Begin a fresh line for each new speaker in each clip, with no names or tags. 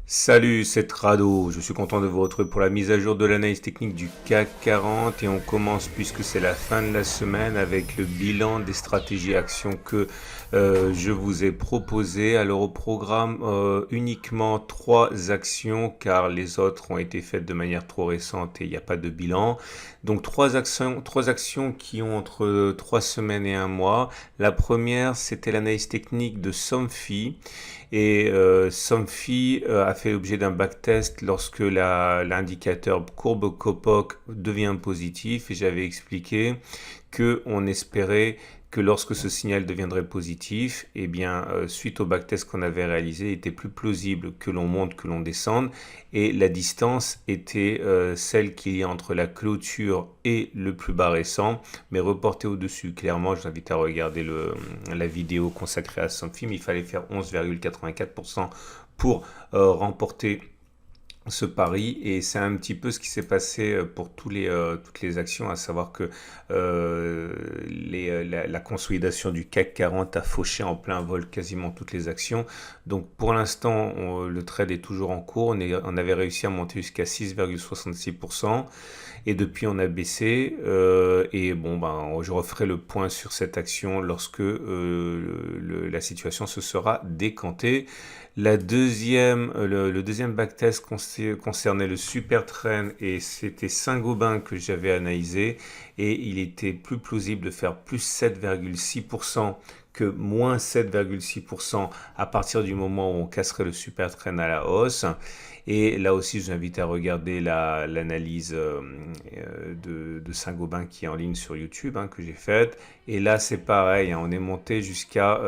Salut, c'est Rado. Je suis content de vous retrouver pour la mise à jour de l'analyse technique du CAC 40 et on commence puisque c'est la fin de la semaine avec le bilan des stratégies actions que je vous ai proposées. Alors au programme uniquement 3 actions car les autres ont été faites de manière trop récente et il n'y a pas de bilan. Donc trois actions qui ont entre 3 semaines et un mois. La première c'était l'analyse technique de Somfy. Et Somfy a fait l'objet d'un backtest lorsque l'indicateur courbe Kopok devient positif et j'avais expliqué qu'on espérait que lorsque ce signal deviendrait positif, eh bien, suite au backtest qu'on avait réalisé, il était plus plausible que l'on monte, que l'on descende, et la distance était celle qu'il y a entre la clôture et le plus bas récent, mais reportée au-dessus. Clairement, je vous invite à regarder la vidéo consacrée à son film. Il fallait faire 11,84% pour remporter ce pari et c'est un petit peu ce qui s'est passé pour toutes les actions, à savoir que la consolidation du CAC 40 a fauché en plein vol quasiment toutes les actions. Donc pour l'instant, le trade est toujours en cours. On avait réussi à monter jusqu'à 6,66% et depuis on a baissé. Et bon, ben, je referai le point sur cette action lorsque la situation se sera décantée. Le deuxième backtest concernait le super trend et c'était Saint-Gobain que j'avais analysé et il était plus plausible de faire plus 7,6% que moins 7,6% à partir du moment où on casserait le super trend à la hausse. Et là aussi, je vous invite à regarder l'analyse de Saint-Gobain qui est en ligne sur YouTube, que j'ai faite. Et là, c'est pareil, on est monté jusqu'à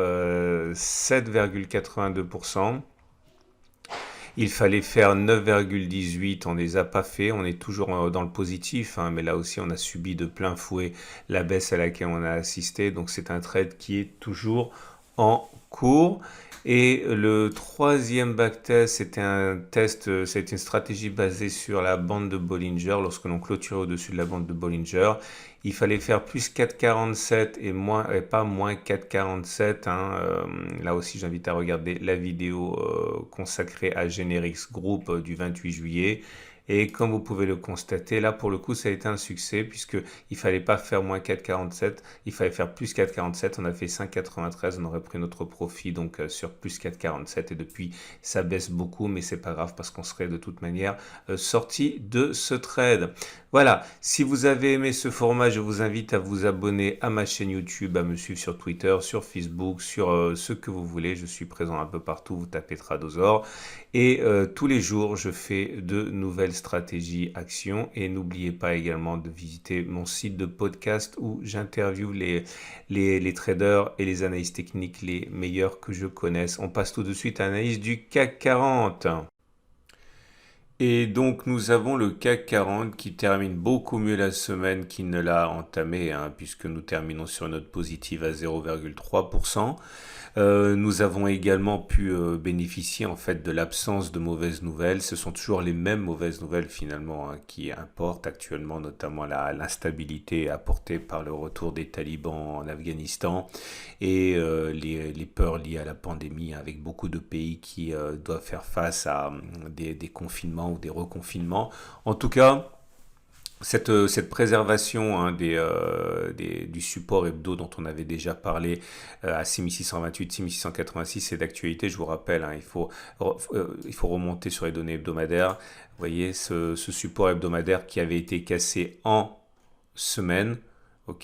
7,82%. Il fallait faire 9,18, on ne les a pas fait, on est toujours dans le positif, mais là aussi on a subi de plein fouet la baisse à laquelle on a assisté, donc c'est un trade qui est toujours en cours. Et le troisième backtest, c'était une stratégie basée sur la bande de Bollinger. Lorsque l'on clôturait au-dessus de la bande de Bollinger, il fallait faire plus 4,47 et pas moins 4,47. Là aussi, j'invite à regarder la vidéo consacrée à Generix Group du 28 juillet. Et comme vous pouvez le constater, là pour le coup ça a été un succès puisque il fallait pas faire moins 4,47, il fallait faire plus 4,47, on a fait 5,93, on aurait pris notre profit donc sur plus 4,47 et depuis ça baisse beaucoup mais c'est pas grave parce qu'on serait de toute manière sorti de ce trade. Voilà, si vous avez aimé ce format, je vous invite à vous abonner à ma chaîne YouTube, à me suivre sur Twitter, sur Facebook, sur ce que vous voulez, je suis présent un peu partout, vous tapez Tradosor. Et tous les jours, je fais de nouvelles stratégies, actions. Et n'oubliez pas également de visiter mon site de podcast où j'interviewe les traders et les analystes techniques les meilleurs que je connaisse. On passe tout de suite à l'analyse du CAC 40. Et donc nous avons le CAC 40 qui termine beaucoup mieux la semaine qu'il ne l'a entamé, puisque nous terminons sur une note positive à 0,3%. Nous avons également pu bénéficier en fait de l'absence de mauvaises nouvelles. Ce sont toujours les mêmes mauvaises nouvelles finalement qui importent actuellement, notamment l'instabilité apportée par le retour des talibans en Afghanistan et les peurs liées à la pandémie, avec beaucoup de pays qui doivent faire face à des confinements ou des reconfinements. En tout cas, cette préservation du support hebdo dont on avait déjà parlé à 6628, 6686, c'est d'actualité, je vous rappelle, il faut remonter sur les données hebdomadaires. Vous voyez, ce support hebdomadaire qui avait été cassé en semaine,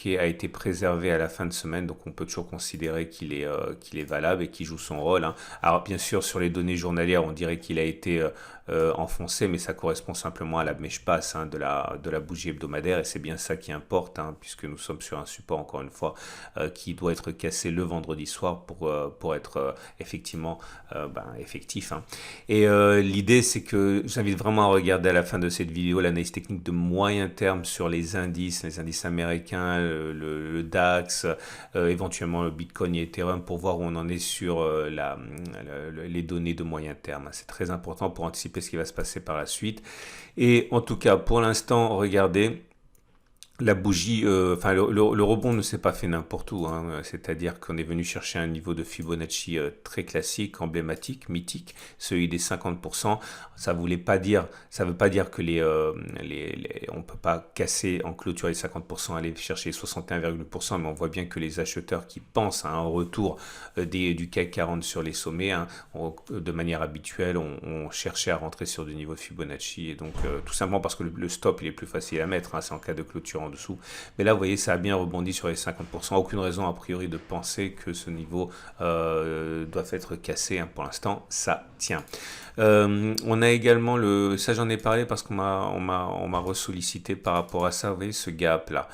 a été préservé à la fin de semaine, donc on peut toujours considérer qu'il est valable et qu'il joue son rôle. Alors bien sûr, sur les données journalières, on dirait qu'il a été enfoncé, mais ça correspond simplement à la mèche basse de la bougie hebdomadaire, et c'est bien ça qui importe, puisque nous sommes sur un support, encore une fois, qui doit être cassé le vendredi soir pour être effectivement effectif. Et l'idée, c'est que j'invite vraiment à regarder à la fin de cette vidéo l'analyse technique de moyen terme sur les indices américains, le DAX, éventuellement le Bitcoin et Ethereum pour voir où on en est sur les données de moyen terme. C'est très important pour anticiper ce qui va se passer par la suite. Et en tout cas, pour l'instant, regardez, la bougie, enfin le rebond ne s'est pas fait n'importe où, hein. C'est-à-dire qu'on est venu chercher un niveau de Fibonacci très classique, emblématique, mythique, celui des 50%. Ça veut pas dire que on peut pas casser en clôture les 50%, aller chercher 61,%, mais on voit bien que les acheteurs qui pensent à un retour du CAC 40 sur les sommets, hein, de manière habituelle, on cherchait à rentrer sur du niveau de Fibonacci, et donc tout simplement parce que le stop il est plus facile à mettre, hein, c'est en cas de clôture en dessous. Mais là, vous voyez, ça a bien rebondi sur les 50%. Aucune raison, a priori, de penser que ce niveau doit être cassé, hein. Pour l'instant, ça tient. On a également ça j'en ai parlé parce on m'a ressollicité par rapport à ça, vous voyez ce gap là,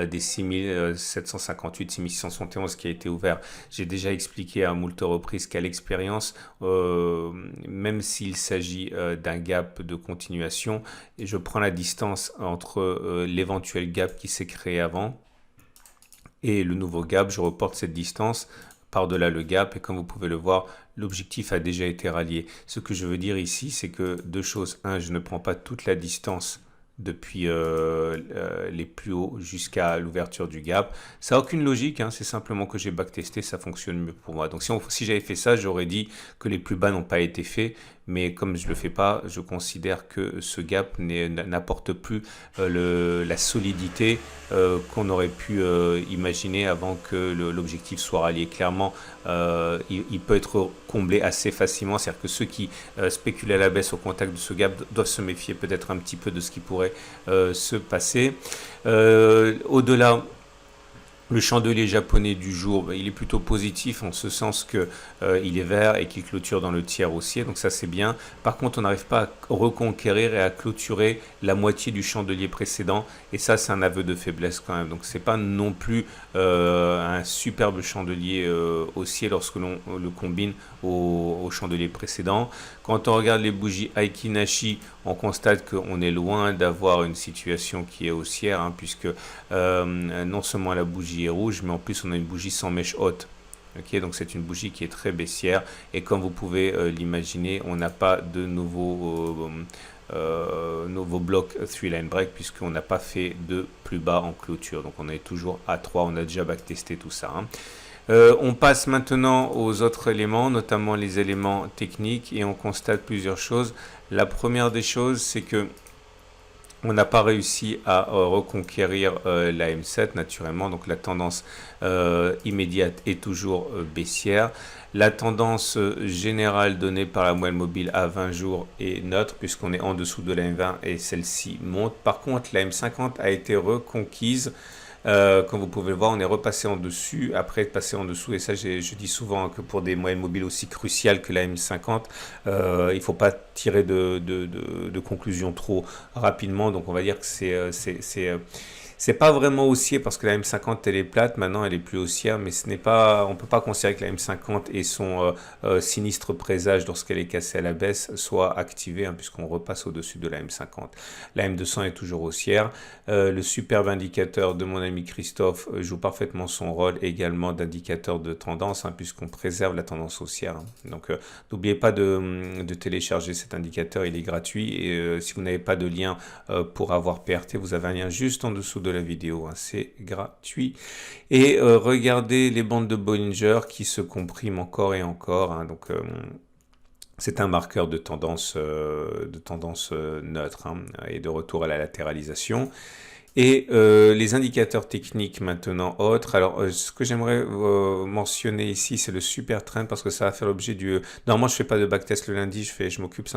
des 6758, 6671 qui a été ouvert. J'ai déjà expliqué à moult reprises qu'à l'expérience, même s'il s'agit d'un gap de continuation, je prends la distance entre l'éventuel gap qui s'est créé avant et le nouveau gap, je reporte cette distance par-delà le gap, et comme vous pouvez le voir, l'objectif a déjà été rallié. Ce que je veux dire ici, c'est que deux choses. Un, je ne prends pas toute la distance depuis les plus hauts jusqu'à l'ouverture du gap. Ça n'a aucune logique, hein, c'est simplement que j'ai backtesté, ça fonctionne mieux pour moi. Donc si j'avais fait ça, j'aurais dit que les plus bas n'ont pas été faits, mais comme je ne le fais pas, je considère que ce gap n'apporte plus la solidité qu'on aurait pu imaginer avant que l'objectif soit rallié. Clairement, il peut être comblé assez facilement, c'est-à-dire que ceux qui spéculent à la baisse au contact de ce gap doivent se méfier peut-être un petit peu de ce qui pourrait se passer. Au-delà, le chandelier japonais du jour, il est plutôt positif en ce sens que il est vert et qu'il clôture dans le tiers haussier, donc ça c'est bien. Par contre, on n'arrive pas à reconquérir et à clôturer la moitié du chandelier précédent, et ça c'est un aveu de faiblesse quand même. Donc c'est pas non plus un superbe chandelier haussier lorsque l'on le combine au chandelier précédent. Quand on regarde les bougies Aiki-Nashi, on constate qu'on est loin d'avoir une situation qui est haussière, hein, puisque non seulement la bougie est rouge, mais en plus on a une bougie sans mèche haute. Okay, donc c'est une bougie qui est très baissière, et comme vous pouvez l'imaginer, on n'a pas de nouveau bloc 3-line break, puisqu'on n'a pas fait de plus bas en clôture. Donc on est toujours à 3, on a déjà backtesté tout ça, hein. On passe maintenant aux autres éléments, notamment les éléments techniques, et on constate plusieurs choses. La première des choses, c'est que on n'a pas réussi à reconquérir la M7 naturellement, donc la tendance immédiate est toujours baissière. La tendance générale donnée par la moyenne mobile à 20 jours est neutre, puisqu'on est en dessous de la M20 et celle-ci monte. Par contre, la M50 a été reconquise. Comme vous pouvez le voir, on est repassé en dessus, après être passé en dessous, et ça je dis souvent que pour des moyennes mobiles aussi cruciales que la M50, il ne faut pas tirer de conclusions trop rapidement. Donc on va dire que c'est pas vraiment haussier, parce que la M50 elle est plate, maintenant elle est plus haussière, mais on peut pas considérer que la M50 et son sinistre présage lorsqu'elle est cassée à la baisse soit activé, hein, puisqu'on repasse au-dessus de la M50. La M200 est toujours haussière. Le superbe indicateur de mon ami Christophe joue parfaitement son rôle également d'indicateur de tendance, hein, puisqu'on préserve la tendance haussière, hein. Donc n'oubliez pas de télécharger cet indicateur, il est gratuit, et si vous n'avez pas de lien pour avoir PRT, vous avez un lien juste en dessous de la vidéo, hein, c'est gratuit. Et regardez les bandes de Bollinger qui se compriment encore et encore, hein, donc c'est un marqueur de tendance neutre, hein, et de retour à la latéralisation. Et les indicateurs techniques maintenant autres. Alors ce que j'aimerais mentionner ici, c'est le super trend, parce que ça va faire l'objet du... Normalement je fais pas de backtest le lundi, je m'occupe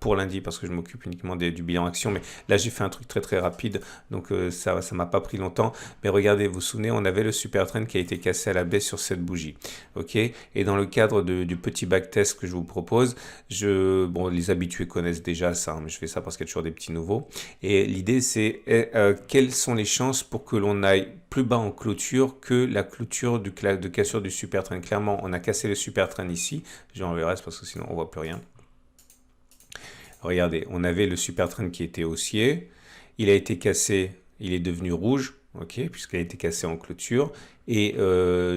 pour lundi, parce que je m'occupe uniquement du bilan action, mais là j'ai fait un truc très très rapide, donc ça m'a pas pris longtemps. Mais regardez, vous vous souvenez, on avait le super trend qui a été cassé à la baisse sur cette bougie, ok. Et dans le cadre du petit backtest que je vous propose, bon, les habitués connaissent déjà ça, hein, mais je fais ça parce qu'il y a toujours des petits nouveaux. Et l'idée c'est quelles sont les chances pour que l'on aille plus bas en clôture que la clôture de cassure du super trend. Clairement, on a cassé le super trend ici. Je vais enlever le reste parce que sinon on voit plus rien. Regardez, on avait le super trend qui était haussier. Il a été cassé, il est devenu rouge. ok, puisqu'elle a été cassée en clôture. Et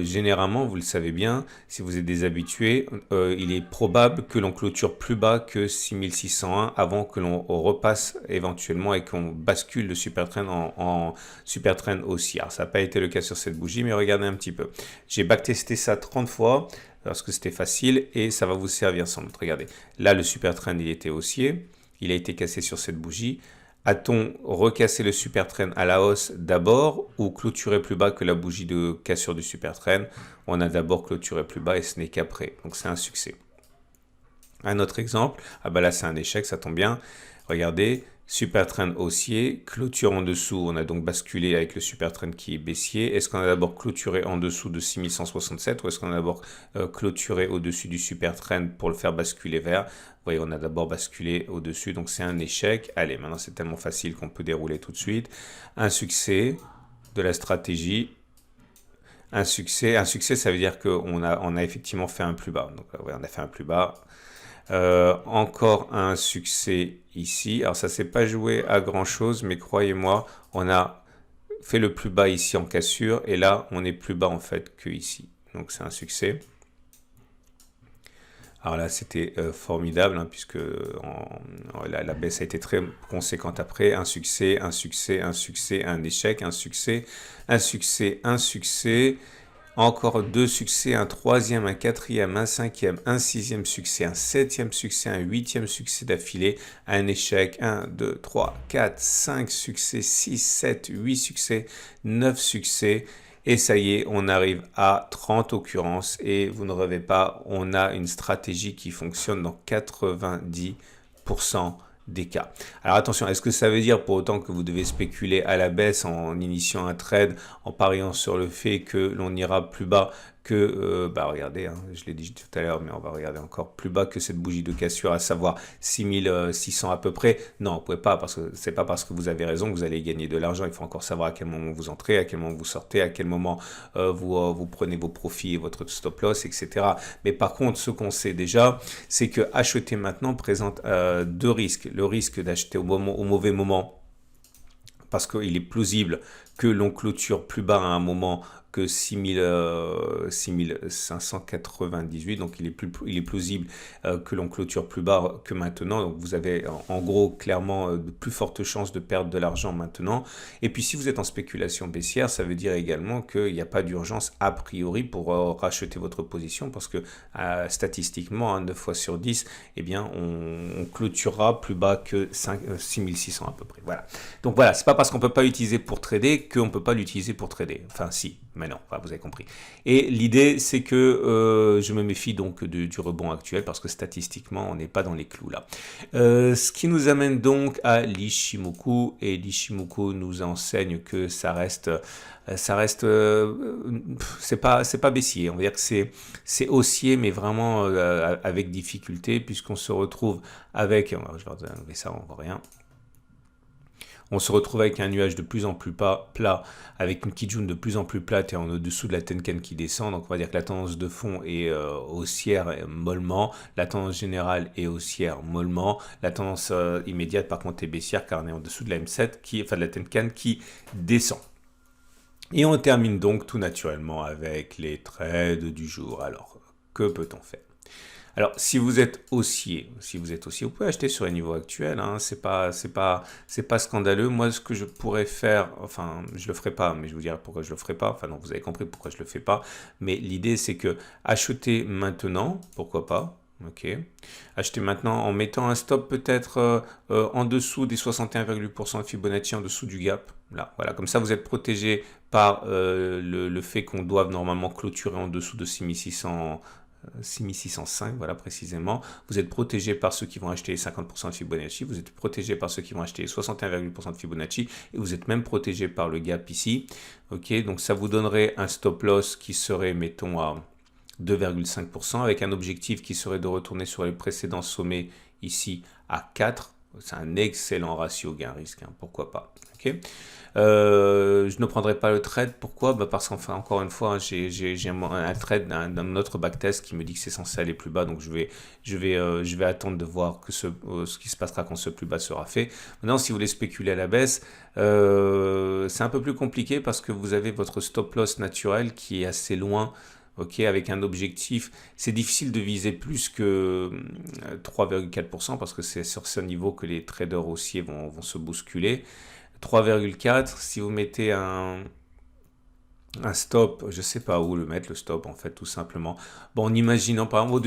généralement, vous le savez bien, si vous êtes des habitués, il est probable que l'on clôture plus bas que 6601 avant que l'on repasse éventuellement et qu'on bascule le super trend en super trend haussière. Ça n'a pas été le cas sur cette bougie, mais regardez un petit peu. J'ai backtesté ça 30 fois parce que c'était facile et ça va vous servir sans doute. Regardez, là le super trend il était haussier, il a été cassé sur cette bougie. A-t-on recassé le super trend à la hausse d'abord ou clôturé plus bas que la bougie de cassure du super trend? On a d'abord clôturé plus bas et ce n'est qu'après. Donc c'est un succès. Un autre exemple, ah bah là c'est un échec, ça tombe bien. Regardez, super trend haussier, clôture en dessous, on a donc basculé avec le super trend qui est baissier. Est-ce qu'on a d'abord clôturé en dessous de 6167 ou est-ce qu'on a d'abord clôturé au-dessus du super trend pour le faire basculer vers? Vous voyez, on a d'abord basculé au-dessus, donc c'est un échec. Allez, maintenant c'est tellement facile qu'on peut dérouler tout de suite. Un succès de la stratégie. Un succès, ça veut dire qu'on a effectivement fait un plus bas. Donc ouais, on a fait un plus bas. Encore un succès ici. Alors ça s'est pas joué à grand chose, mais croyez-moi, on a fait le plus bas ici en cassure et là on est plus bas en fait que ici. Donc c'est un succès. Alors là c'était formidable hein, puisque la baisse a été très conséquente après. Un succès, un succès, un succès, un échec, un succès, un succès, un succès. Encore deux succès, un troisième, un quatrième, un cinquième, un sixième succès, un septième succès, un huitième succès d'affilée, un échec, 1, 2, 3, 4, 5 succès, 6, 7, 8 succès, 9 succès. Et ça y est, on arrive à 30 occurrences et vous ne rêvez pas, on a une stratégie qui fonctionne dans 90% des cas. Alors attention, est-ce que ça veut dire pour autant que vous devez spéculer à la baisse en initiant un trade, en pariant sur le fait que l'on ira plus bas que, regardez, hein, je l'ai dit tout à l'heure, mais on va regarder encore plus bas que cette bougie de cassure, à savoir 6600 à peu près. Non, vous pouvez pas, parce que c'est pas parce que vous avez raison que vous allez gagner de l'argent. Il faut encore savoir à quel moment vous entrez, à quel moment vous sortez, à quel moment vous prenez vos profits et votre stop loss, etc. Mais par contre, ce qu'on sait déjà, c'est que acheter maintenant présente deux risques. Le risque d'acheter au mauvais moment, parce qu'il est plausible que l'on clôture plus bas à un moment que 6598, donc il est plausible que l'on clôture plus bas que maintenant, donc vous avez en gros clairement de plus fortes chances de perdre de l'argent maintenant. Et puis si vous êtes en spéculation baissière, ça veut dire également qu'il n'y a pas d'urgence a priori pour racheter votre position, parce que statistiquement, 9 fois sur 10, eh bien, on clôturera plus bas que 6600 à peu près. Voilà. Donc voilà, c'est pas parce qu'on peut pas l'utiliser pour trader qu'on peut pas l'utiliser pour trader. Enfin si, mais non, enfin, vous avez compris. Et l'idée, c'est que je me méfie donc du rebond actuel parce que statistiquement, on n'est pas dans les clous là. Ce qui nous amène donc à l'Ichimoku, et l'Ichimoku nous enseigne que ça reste, c'est pas baissier. On va dire que c'est haussier, mais vraiment avec difficulté, puisqu'on se retrouve avec, je vais enlever ça, on voit rien. On se retrouve avec un nuage de plus en plus plat, avec une Kijun de plus en plus plate et en dessous de la Tenkan qui descend. Donc on va dire que la tendance de fond est haussière mollement, la tendance générale est haussière mollement, la tendance immédiate par contre est baissière car on est en dessous de la M7, de la Tenkan qui descend. Et on termine donc tout naturellement avec les trades du jour. Alors, que peut-on faire ? Alors, si vous êtes haussier, vous pouvez acheter sur les niveaux actuels. Hein, c'est pas scandaleux. Moi, ce que je pourrais faire, enfin, je le ferai pas, mais je vous dirai pourquoi je le ferai pas. Enfin, non, vous avez compris pourquoi je le fais pas. Mais l'idée, c'est que acheter maintenant, pourquoi pas. Ok. Acheter maintenant en mettant un stop peut-être en dessous des 61,8% de Fibonacci, en dessous du gap. Là, voilà. Comme ça, vous êtes protégé par le fait qu'on doive normalement clôturer en dessous de 6605, voilà précisément. Vous êtes protégé par ceux qui vont acheter 50% de Fibonacci, vous êtes protégé par ceux qui vont acheter 61,8% de Fibonacci, et vous êtes même protégé par le gap ici. Ok, donc ça vous donnerait un stop loss qui serait, mettons, à 2,5%, avec un objectif qui serait de retourner sur les précédents sommets ici à 4. C'est un excellent ratio gain-risque, hein, pourquoi pas. Ok. Je ne prendrai pas le trade. Pourquoi? Bah parce qu'enfin, encore une fois, j'ai un trade d'un autre backtest qui me dit que c'est censé aller plus bas. Donc je vais attendre de voir que ce qui se passera quand ce plus bas sera fait. Maintenant, si vous voulez spéculer à la baisse, c'est un peu plus compliqué parce que vous avez votre stop loss naturel qui est assez loin. Ok, avec un objectif, c'est difficile de viser plus que 3,4% parce que c'est sur ce niveau que les traders haussiers vont se bousculer. 3,4, si vous mettez un stop, je sais pas où le mettre, le stop, en fait, tout simplement. Bon, en imaginant, par exemple,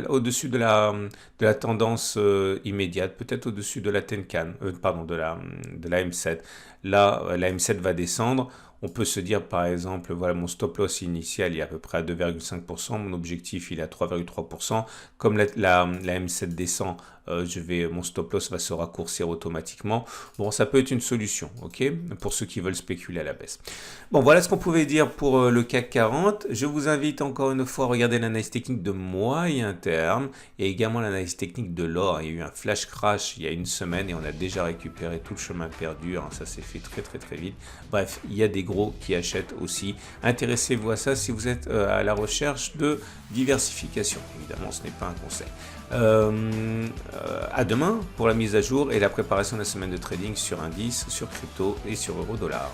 au-dessus de la tendance immédiate, peut-être au-dessus de la Tenkan, pardon, de la M7. Là, la M7 va descendre. On peut se dire, par exemple, voilà, mon stop loss initial, il est à peu près à 2,5%. Mon objectif, il est à 3,3%. Comme la M7 descend, mon stop loss va se raccourcir automatiquement. Bon, ça peut être une solution, ok, pour ceux qui veulent spéculer à la baisse. Bon, voilà ce qu'on pouvait dire pour le CAC 40. Je vous invite encore une fois à regarder l'analyse technique de moyen terme et également l'analyse technique de l'or. Il y a eu un flash crash il y a une semaine et on a déjà récupéré tout le chemin perdu. Alors, ça s'est fait très vite. Bref, il y a des gros qui achètent aussi. Intéressez-vous à ça si vous êtes à la recherche de diversification. Évidemment, ce n'est pas un conseil. À demain pour la mise à jour et la préparation de la semaine de trading sur indice, sur crypto et sur euro dollar.